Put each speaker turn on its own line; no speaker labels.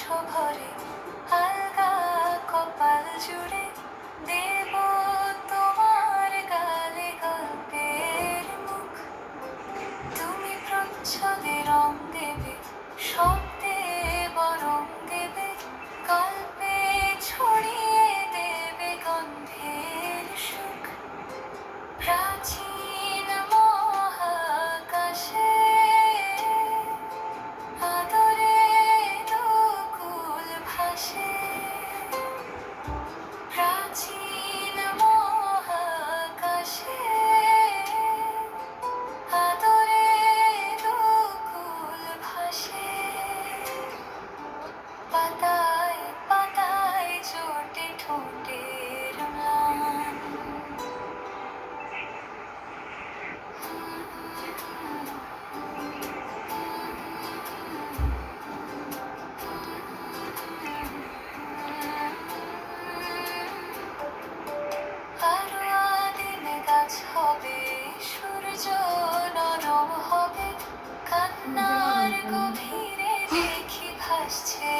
মুঠো ভরে আলগা কপাল জুড়ে দেব তোমার গালে গল্পের মুখ। তুমি প্রচ্ছদে রং দেবে, শব্দে বরং দেবে, গল্পে ছড়িয়ে দেবে গন্ধের সুখ। প্রাচীন মহাকাশে আদরে দুকুল ভাসে। প্রাচীন মহাকাশে আদরে দুকুল ভাসে। পাতায় পাতায় জোটে ঠোঁটের ম্লান। আরো আদিম গাছ হবে, সূর্য নরম হবে, কান্নার গভীরে দেখি ভাসছে